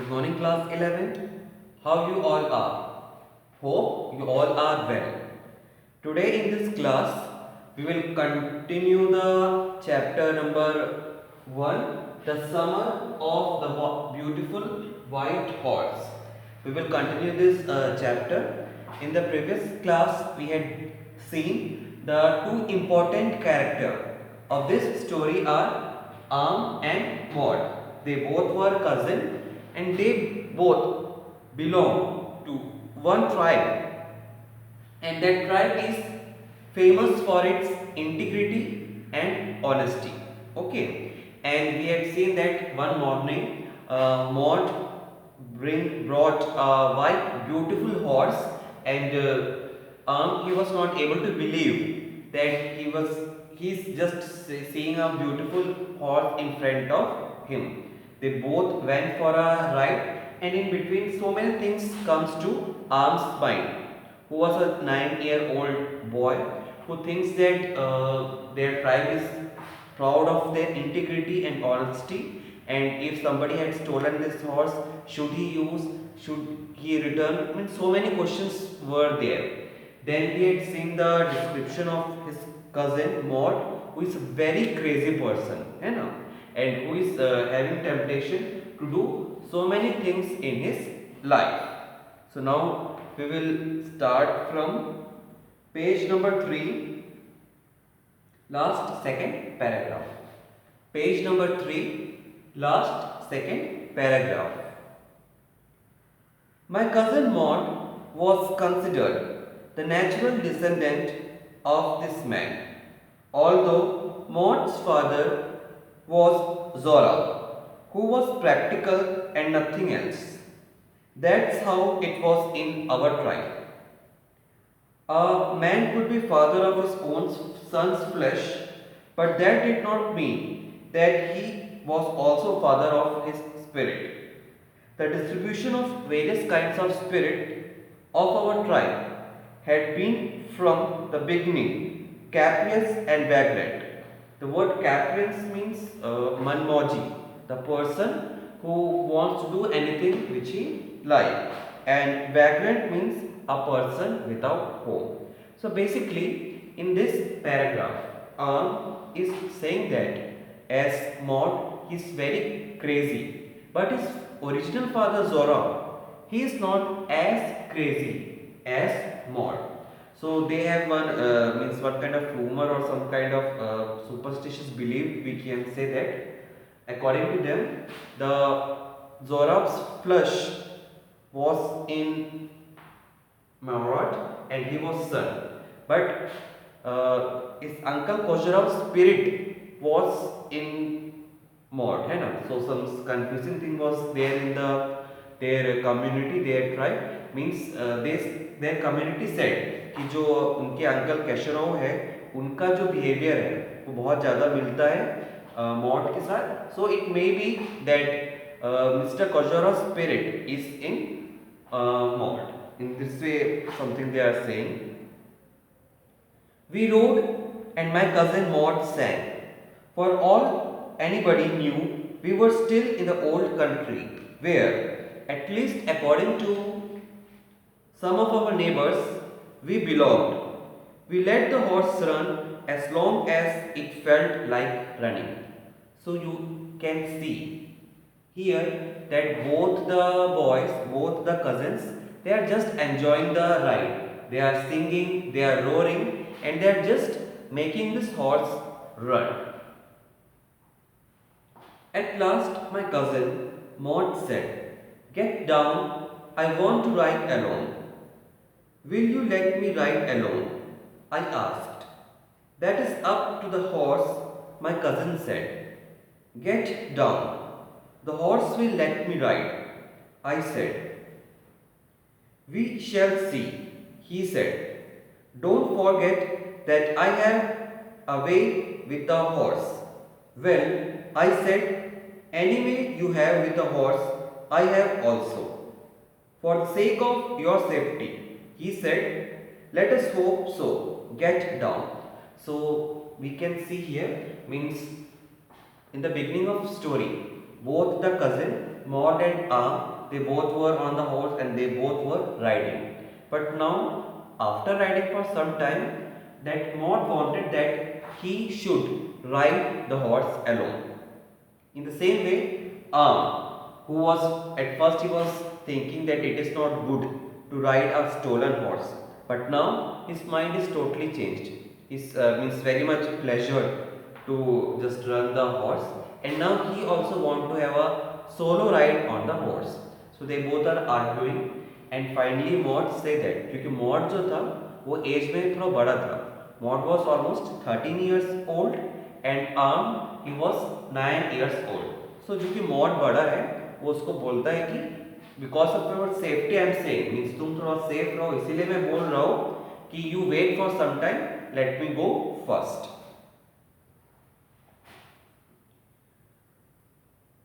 Good morning, class 11. How you all are? Hope you all are well. Today in this class, we will continue the chapter number 1, the summer of the beautiful white horse. We will continue this chapter. In the previous class, we had seen the two important characters of this story are Am and Maud. They both were cousins and they both belong to one tribe, and that tribe is famous for its integrity and honesty. Okay, and we had seen that one morning Maud brought a white beautiful horse, and he was not able to believe that he's just seeing a beautiful horse in front of him. They both went for a ride, and in between so many things comes to Am's mind, who was a 9-year-old boy who thinks that their tribe is proud of their integrity and honesty, and if somebody had stolen this horse, should he use, should he return? I mean, so many questions were there. Then he had seen the description of his cousin Maud, who is a very crazy person, you know, and who is having temptation to do so many things in his life. So now we will start from page number 3, last second paragraph. Page number 3, last second paragraph. My cousin Maud was considered the natural descendant of this man, although Maud's father was Zora, who was practical and nothing else. That's how it was in our tribe. A man could be father of his own son's flesh, but that did not mean that he was also father of his spirit. The distribution of various kinds of spirit of our tribe had been from the beginning capricious and vagrant. The word capricious means manmoji, the person who wants to do anything which he likes, and vagrant means a person without home. So basically, in this paragraph, is saying that as Maud is very crazy, but his original father Zora, he is not as crazy as Maud. So they have one means what kind of rumor or some kind of superstitious belief we can say that according to them, the Zora's flesh was in Marat and he was son, but his uncle Khosrau's spirit was in Maud, है ना? So some confusing thing was there in their community, their tribe means their community said कि जो उनके uncle कैशराव है उनका जो behaviour है वो बहुत ज़्यादा मिलता है मॉड के साथ. So it may be that mister Khosrau's spirit is in Maud. In this way, something they are saying. We rode and my cousin Maud sang. For all anybody knew, we were still in the old country where, at least according to some of our neighbors, we belonged. We let the horse run as long as it felt like running. So you can see here that both the boys, both the cousins, they are just enjoying the ride. They are singing, they are roaring, and they are just making this horse run. At last, my cousin Maud said, "Get down, I want to ride alone." "Will you let me ride alone?" I asked. "That is up to the horse," my cousin said. "Get down. The horse will let me ride," I said. "We shall see," he said. "Don't forget that I have a way with the horse." "Well," I said, "any way you have with the horse, I have also." "For the sake of your safety," he said. "Let us hope so. Get down." So we can see here means in the beginning of story, both the cousin Maud and they both were on the horse and they both were riding. But now, after riding for some time, that Maud wanted that he should ride the horse alone. In the same way, who was at first he was thinking that it is not good to ride a stolen horse, but now his mind is totally changed. He means very much pleasure to just run the horse, and now he also want to have a solo ride on the horse. So they both are arguing, and finally Maud say that क्योंकि Maud जो था वो as में थोड़ा बड़ा था. Maud was almost 13 years old and he was 9 years old. So जो कि Maud बड़ा है वो उसको बोलता है कि because of your safety I am saying, means तुम थोड़ा safe रहो इसीलिए मैं बोल रहा हूँ कि you wait for some time, let me go first.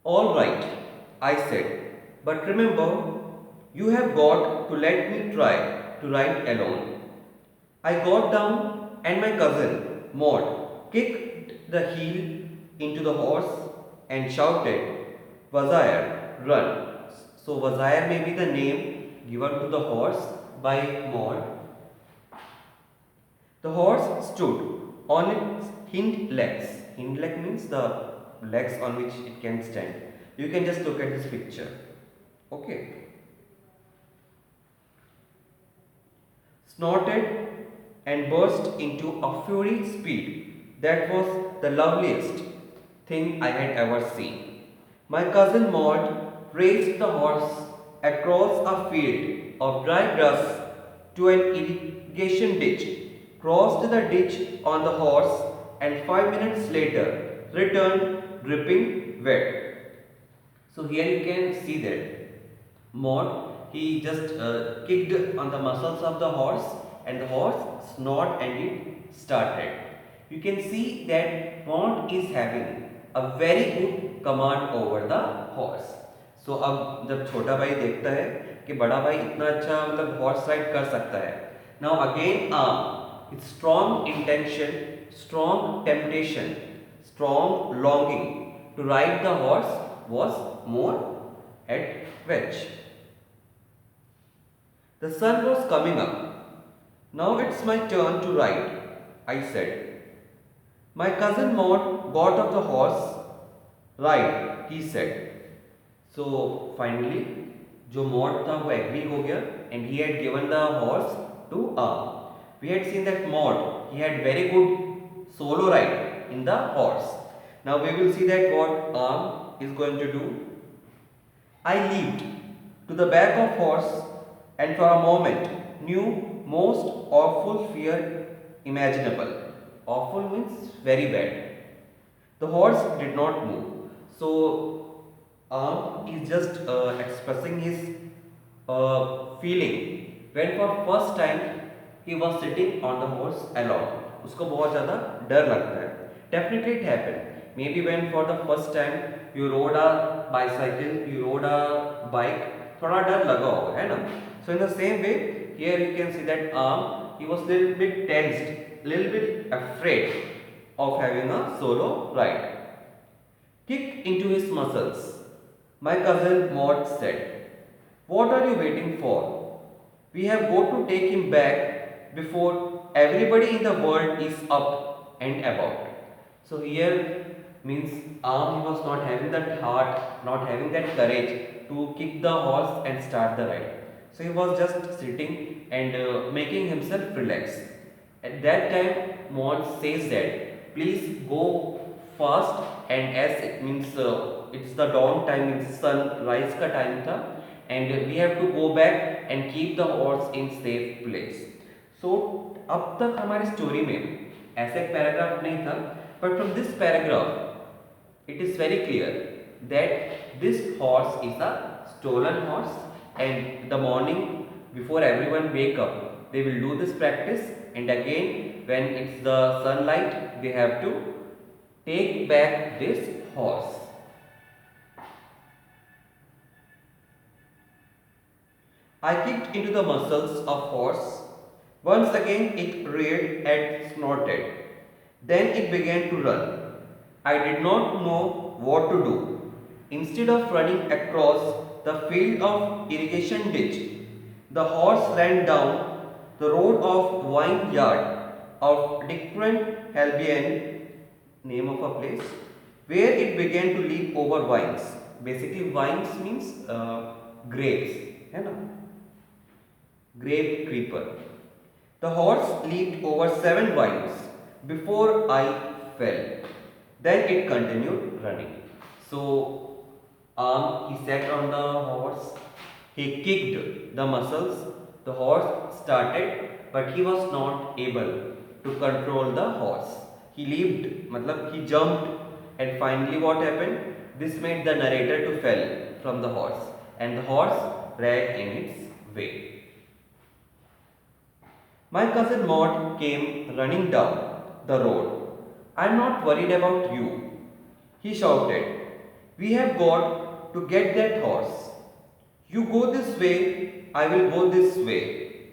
All right, I said, but remember, you have got to let me try to ride alone. I got down and my cousin, Maud, kicked the heel into the horse and shouted, Wazire, run. So Wazire may be the name given to the horse by Maud. The horse stood on its hind legs. Hind leg means the legs on which it can stand. You can just look at this picture. Okay. Snorted and burst into a fury speed that was the loveliest thing I had ever seen. My cousin Maud raced the horse across a field of dry grass to an irrigation ditch, crossed the ditch on the horse, and 5 minutes later returned dripping wet. So here you can see that Maud, he just kicked on the muscles of the horse and the horse snorted and it started. You can see that Maud is having a very good command over the horse. So अब जब छोटा भाई देखता है कि बड़ा भाई इतना अच्छा मतलब horse ride कर सकता है. Now again with strong intention, strong temptation, strong longing to ride the horse was more at wedge. The sun was coming up. Now it's my turn to ride, I said. My cousin Maud got off the horse. Ride, he said. So finally, जो Maud था वो agree हो गया and he had given the horse to We had seen that Maud, he had very good solo ride in the horse. Now we will see that what is going to do. I leaped to the back of horse and for a moment knew most awful fear imaginable. Awful means very bad. The horse did not move. So is just expressing his feeling when for first time he was sitting on the horse alone. उसको बहुत ज़्यादा डर लगता है. Definitely it happened. Maybe when for the first time you rode a bicycle, you rode a bike, थोड़ा डर लगा होगा है ना. So in the same way, here you can see that he was little bit tensed, little bit afraid of having a solo ride. Kick into his muscles. My cousin Maud said, what are you waiting for? We have got to take him back before everybody in the world is up and about. So here means he was not having that heart, not having that courage to kick the horse and start the ride. So he was just sitting and making himself relax. At that time, Maud says that please go fast, and as it means it's the dawn time, it's sunrise ka time tha, and we have to go back and keep the horse in safe place. So अब तक हमारी story में ऐसा एक paragraph नहीं था, but from this paragraph it is very clear that this horse is a stolen horse, and the morning before everyone wake up they will do this practice, and again when it's the sunlight they have to take back this horse. I kicked into the muscles of horse. Once again it reared and snorted. Then it began to run. I did not know what to do. Instead of running across the field of irrigation ditch, the horse ran down the road of vineyard of different Albion, name of a place, where it began to leap over vines. Basically, vines means grapes, है ना? Grape creeper. The horse leaped over 7 vines before I fell. Then it continued running. So, he sat on the horse. He kicked the muscles. The horse started, but he was not able to control the horse. He leaped, matlab he jumped, and finally what happened? This made the narrator to fell from the horse, and the horse ran in its way. My cousin Maud came running down the road. I'm not worried about you, he shouted. We have got to get that horse. You go this way, I will go this way.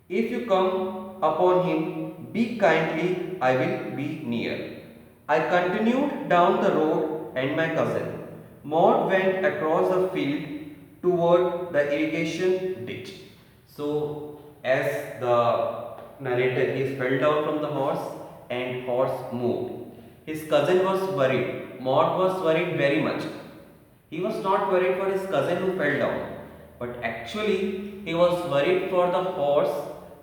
If you come upon him, be kindly, I will be near. I continued down the road and my cousin Maud went across the field toward the irrigation ditch. So, as the narrator, he fell down from the horse and horse moved. His cousin was worried. Maud was worried very much. He was not worried for his cousin who fell down, but actually he was worried for the horse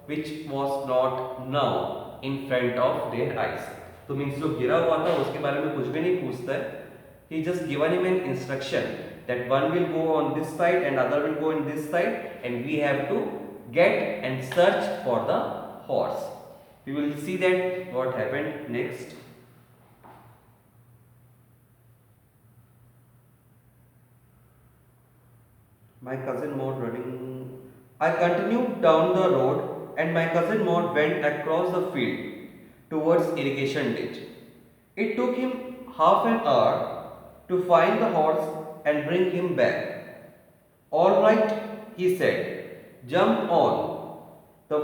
which was not now in front of their eyes. तो means जो गिरा हुआ था उसके बारे में कुछ भी नहीं पूछता है. He just given him an instruction that one will go on this side and other will go in this side, and we have to get and search for the horse. We will see that what happened next. My cousin Maud running. I continued down the road and my cousin Maud went across the field towards irrigation ditch. It took him half an hour to find the horse and bring him back. All right, he said, jump on. The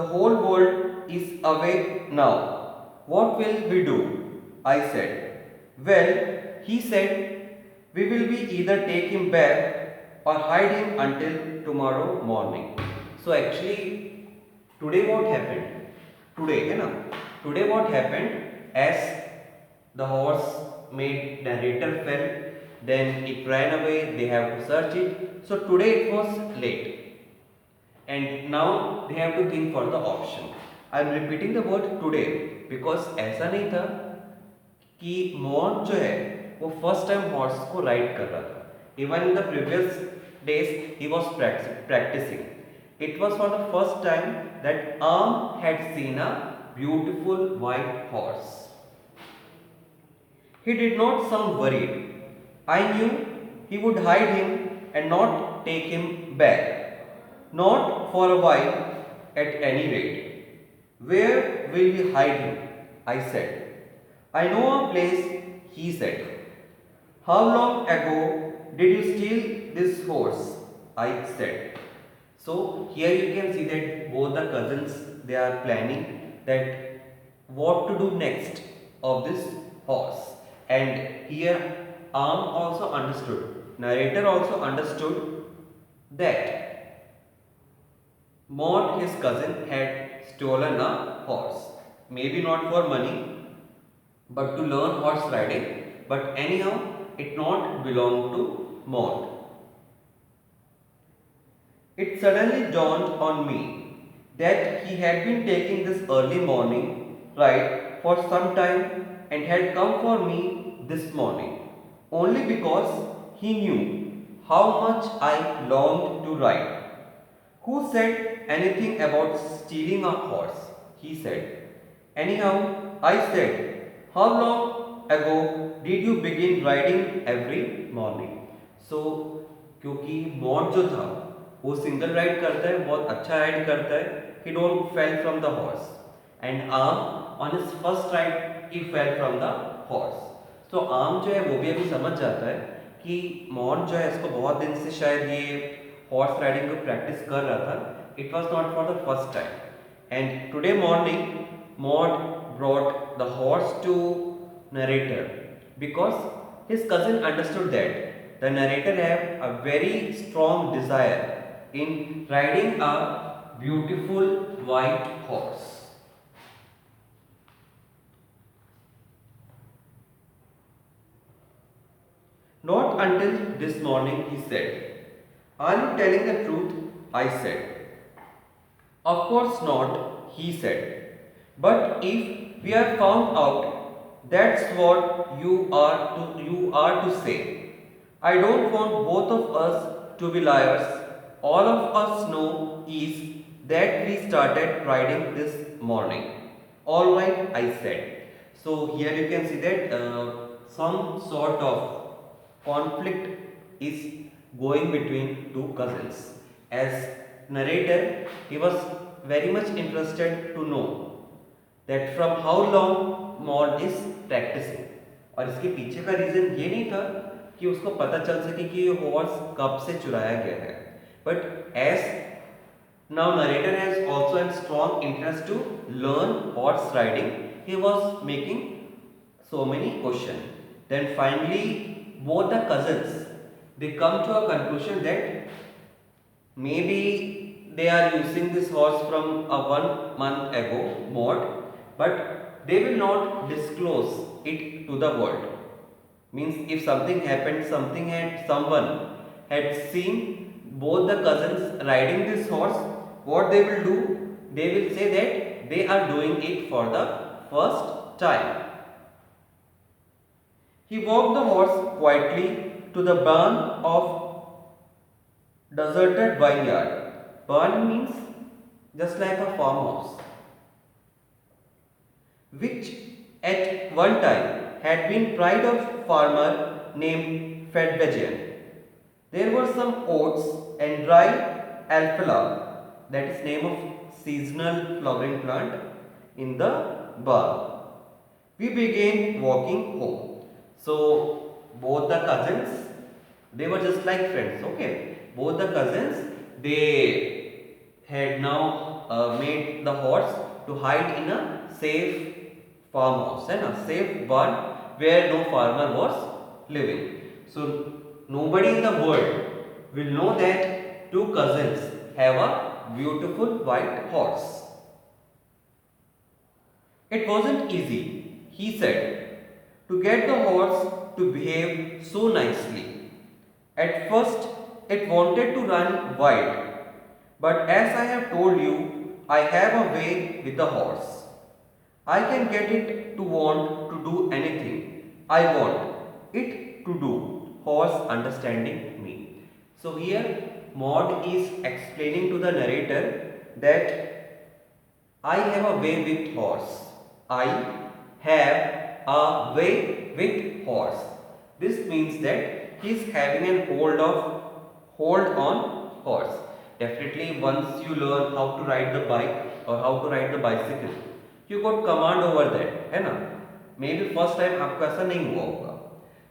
whole world is awake now. What will we do? I said. Well, he said, we will be either take him back or hide him until tomorrow morning. So actually, today what happened? Today what happened, as the horse made narrator fell, then it ran away, they have to search it. So today it was late. And now they have to think for the option. I am repeating the word today because ऐसा नहीं था कि mod जो है वो first time horse को ride कर रहा था. Even in the previous days he was practicing. It was for the first time that had seen a beautiful white horse. He did not sound worried. I knew he would hide him and not take him back. Not for a while, at any rate. Where will we hide him? I said. I know a place, he said. How long ago did you steal this horse? I said. So here you can see that both the cousins, they are planning that what to do next of this horse. And here also understood, narrator also understood that Maud, his cousin, had stolen a horse. Maybe not for money, but to learn horse riding. But anyhow, it not belonged to Maud. It suddenly dawned on me that he had been taking this early morning ride for some time and had come for me this morning only because he knew how much I longed to ride. Who said anything about stealing a horse? He said. Anyhow, I said, how long ago did you begin riding every morning? So, क्योंकि mod जो था वो single ride करता है, बहुत अच्छा ride करता है. He don't fell from the horse, and on his first ride he fell from the horse. तो जो है वो भी अभी समझ जाता है कि मॉड जो है इसको बहुत दिन से शायद ये हॉर्स राइडिंग को प्रैक्टिस कर रहा था. It was not for the first time. And today morning, Maud brought the horse to narrator because his cousin understood that the narrator have a very strong desire in riding a beautiful white horse. Not until this morning, he said. Are you telling the truth? I said. Of course not, he said. But if we are found out, that's what you are to say. I don't want both of us to be liars. All of us know is that we started riding this morning. All right, I said. So here you can see that some sort of conflict is going between two cousins. As narrator, he was very much interested to know that from how long Maud is practicing. और इसके पीछे का reason ये नहीं था कि उसको पता चल सके कि ये हॉर्स कब से चुराया गया है, but as now narrator has also a strong interest to learn horse riding, he was making so many questions. Then finally both the cousins, they come to a conclusion that maybe they are using this horse from a 1 month ago Maud, but they will not disclose it to the world. Means if something happened, someone had seen both the cousins riding this horse, what they will do, they will say that they are doing it for the first time. He walked the horse quietly to the barn of deserted vineyard. Barn means just like a farmhouse, which at one time had been pride of farmer named Fedvegian. There were some oats and dry alfalfa, that is name of seasonal flowering plant, in the barn. We began walking home. So both the cousins, they were just like friends. Okay, both the cousins, they had now made the horse to hide in a safe farmhouse and a safe barn where no farmer was living. So nobody in the world will know that two cousins have a beautiful white horse. It wasn't easy, he said, to get the horse to behave so nicely. At first it wanted to run wild, but as I have told you, I have a way with the horse. I can get it to want to do anything I want it to do, horse understanding me. So here Maud is explaining to the narrator that I have a way with horse. I have a way with horse. This means that he is having a hold on horse. Definitely once you learn how to ride the bike or how to ride the bicycle, you got command over that, है ना? Maybe first time आपको ऐसा नहीं हुआ होगा.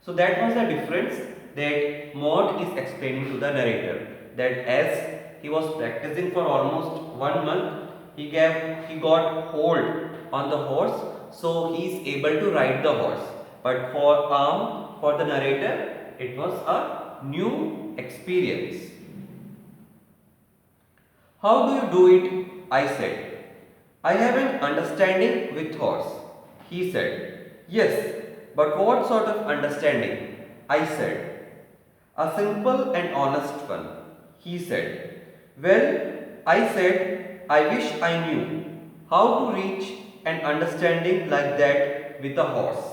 So that was the difference that Maud is explaining to the narrator, that as he was practicing for almost 1 month, he got hold on the horse, so he is able to ride the horse. But for the narrator, it was a new experience. How do you do it? I said. I have an understanding with horse, he said. Yes, but what sort of understanding? I said. A simple and honest one, he said. Well, I said, I wish I knew how to reach an understanding like that with a horse.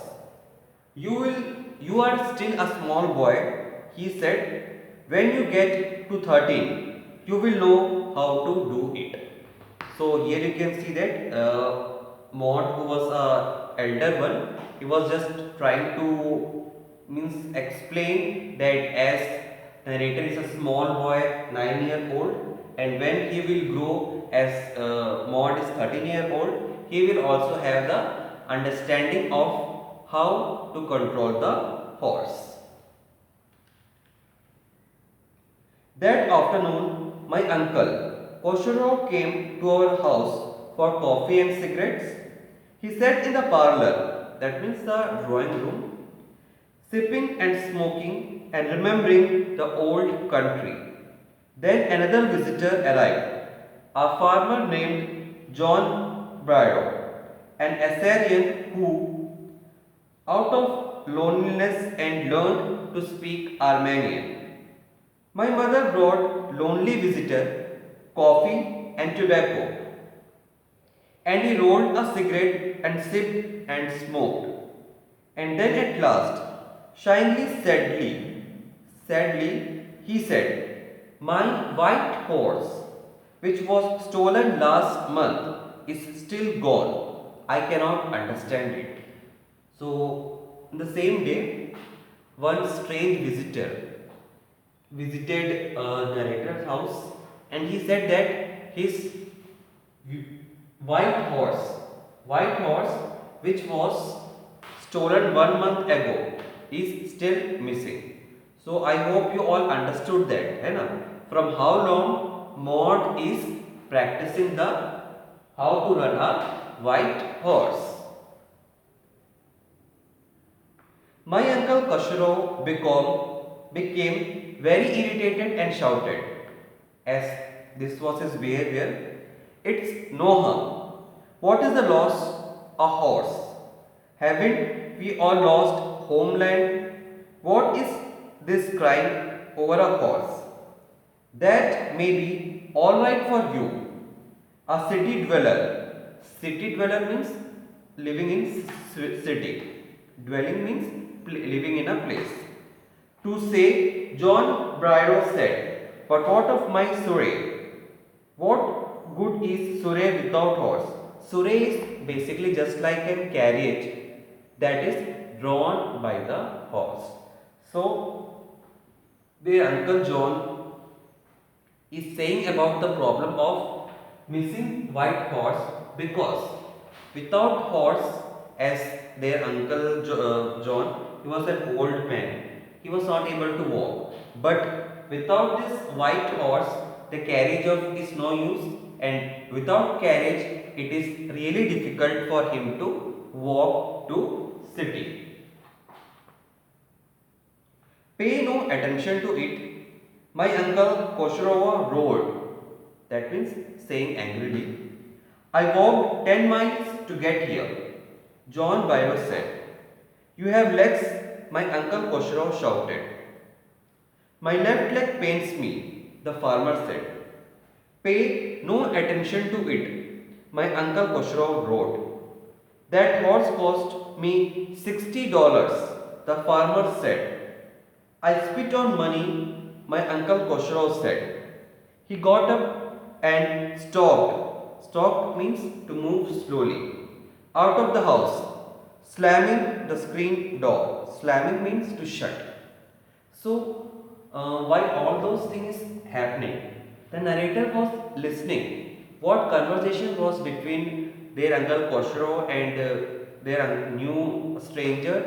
You are still a small boy, he said. When you get to 13, you will know how to do it. So here you can see that Maud, who was a elder one, he was just trying to explain that as narrator is a small boy, 9-year-old, and when he will grow as Maud is 13-year-old, he will also have the understanding of how to control the horse. That afternoon, my uncle Koshiro came to our house for coffee and cigarettes. He sat in the parlor, that means the drawing room, sipping and smoking and remembering the old country. Then another visitor arrived, a farmer named John Bryo, an Assyrian who, out of loneliness, and learned to speak Armenian. My mother brought lonely visitor coffee and tobacco, and he rolled a cigarette and sipped and smoked. And then at last, sadly, he said, "My white horse, which was stolen last month, is still gone. I cannot understand it." So, on the same day, one strange visitor visited a narrator's house, and he said that his white horse, white horse which was stolen 1 month ago, is still missing. So I hope you all understood that, है ना? From how long Maud is practicing the how to run a white horse. My uncle Khosrow became very irritated and shouted, as this was his behavior, "It's no harm. What is the loss? A horse. Haven't we all lost homeland? What is this crying over a horse? That may be all right for you, a city dweller." City dweller means living in city. Dwelling means living in a place. To say, John Bryo said, "But what of my Surrey? What good is Surrey without horse?" Surrey is basically just like a carriage that is drawn by the horse. So, their uncle John is saying about the problem of missing white horse, because without horse, as their uncle John, he was an old man, he was not able to walk, but without this white horse, the carriage is no use, and without carriage, it is really difficult for him to walk to city. Pay no attention to it, my uncle Khosrow roared. That means saying angrily. "I walked 10 miles to get here," John Bryo said. "You have legs," my uncle Khosrow shouted. "My left leg pains me," the farmer said. "Pay no attention to it," my uncle Khosrow roared. "That horse cost me $60, the farmer said. "I spit on money," my uncle Khosrow said. He got up and stalked. Stalked means to move slowly. Out of the house, slamming the screen door. Slamming means to shut. So, while all those things happening, the narrator was listening. What conversation was between their uncle Khosrow and their new stranger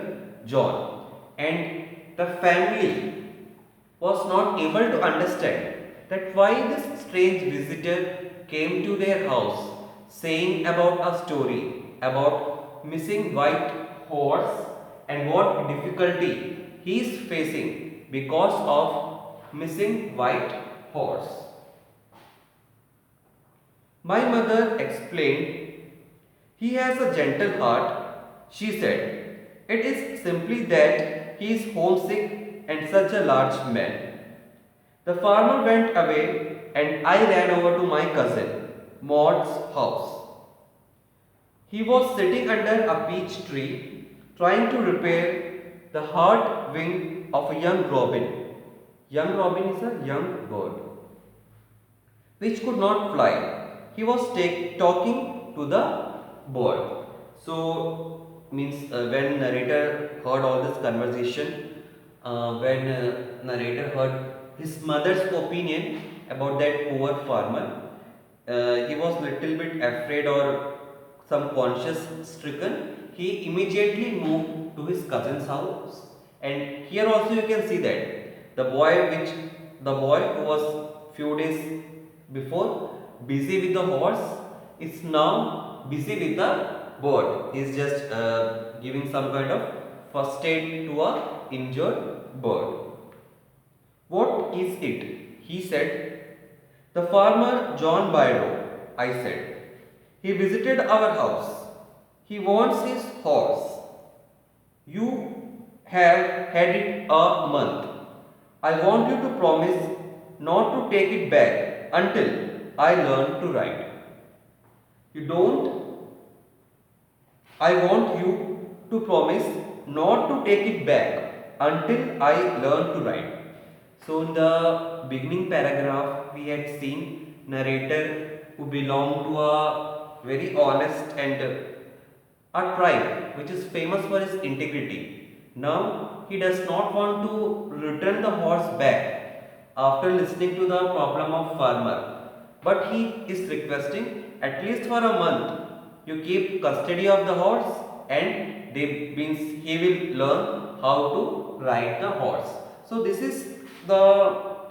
John, and the family was not able to understand that why this strange visitor came to their house saying about a story about missing white horse and what difficulty he is facing because of missing white horse. My mother explained, "He has a gentle heart," she said. "It is simply that he is homesick and such a large man." The farmer went away and I ran over to my cousin Maud's house. He was sitting under a peach tree trying to repair the hard wing of a young robin. Young robin is a young bird which could not fly. He was talking to the bird. So, means when narrator heard all this conversation, when narrator heard his mother's opinion about that poor farmer, he was little bit afraid or some conscious stricken. He immediately moved to his cousin's house, and here also you can see that the boy who was few days before busy with the horse is now busy with the bird. He is just giving some kind of first aid to a injured bird. What is it? He said. The farmer John Byrow, I said. He visited our house. He wants his horse. You have had it a month. I want you to promise not to take it back until I learn to ride. You don't? I want you to promise not to take it back until I learn to ride. So in the beginning paragraph we had seen narrator who belonged to a very honest and a tribe which is famous for its integrity. Now he does not want to return the horse back after listening to the problem of farmer, but he is requesting at least for a month you keep custody of the horse and they means he will learn how to ride the horse. So this is the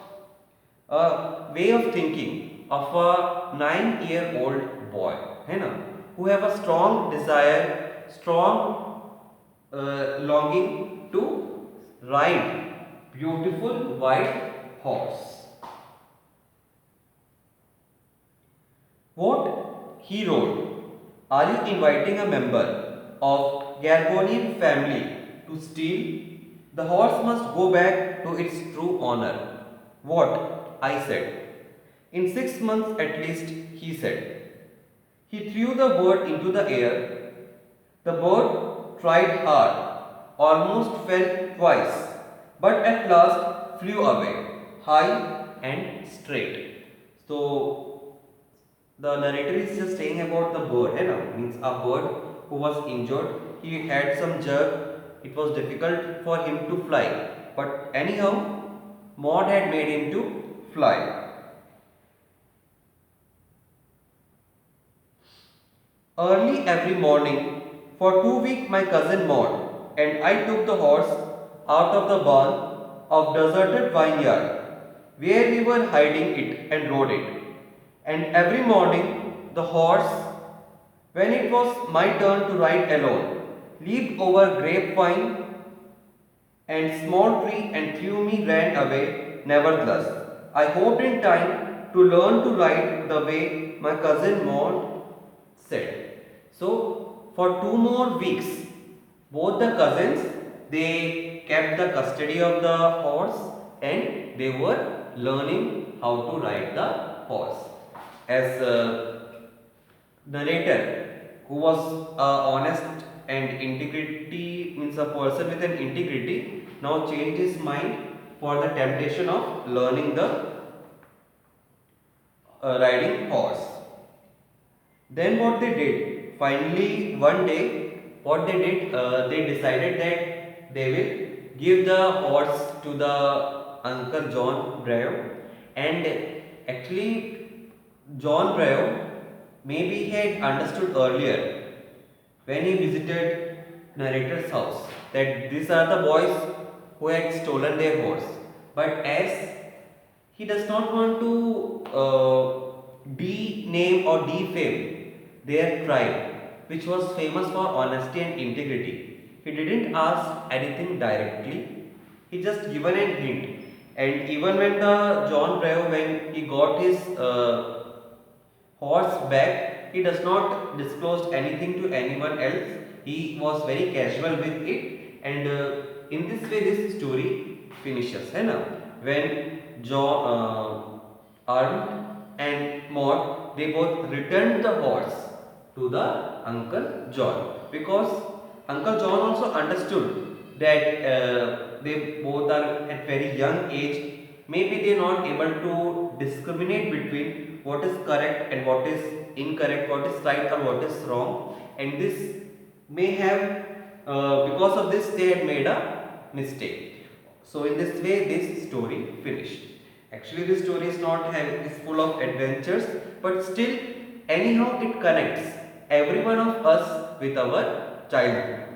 way of thinking of a 9-year-old boy, है ना, who have a strong desire, strong longing to ride beautiful white horse. What he wrote, are you inviting a member of Gargonian family to steal? The horse must go back to its true owner. What? I said. In 6 months at least, he said. He threw the bird into the air. The bird tried hard, almost fell twice, but at last flew away, high and straight. So, the narrator is just saying about the bird, means a bird who was injured. He had some jerk. It was difficult for him to fly, but anyhow, Maud had made him to fly. Early every morning, for 2 weeks, my cousin Maud and I took the horse out of the barn of deserted vineyard, where we were hiding it and rode it. And every morning, the horse, when it was my turn to ride alone, leaped over grapevine and small tree and threw me ran away. Nevertheless, I hoped in time to learn to ride the way my cousin Maud said. So for 2 more weeks, both the cousins they kept the custody of the horse and they were learning how to ride the horse. As narrator who was honest and integrity means a person with an integrity now changed his mind for the temptation of learning the riding horse. Then what they did? Finally, one day, what they did? They decided that they will give the horse to the Uncle John Brayo, and actually, John Brayo maybe he had understood earlier when he visited narrator's house that these are the boys who had stolen their horse. But as he does not want to dename or defame their tribe, which was famous for honesty and integrity, he didn't ask anything directly. He just given a hint. And even when the John Bravo, when he got his horse back, he does not disclose anything to anyone else. He was very casual with it, and in this way, this story finishes. है ना? When John, Arndt and Maud, they both returned the horse to the Uncle John, because Uncle John also understood that they both are at very young age. Maybe they are not able to discriminate between what is correct and what is incorrect, what is right or what is wrong, and this may have because of this they had made a mistake. So in this way this story finished. Actually this story is not is full of adventures, but still anyhow it connects every one of us with our childhood.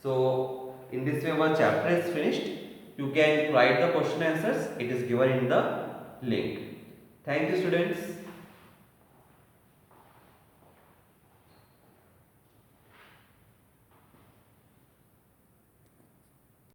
So in this way our chapter is finished. You can write the question answers. It is given in the link. Thank you students.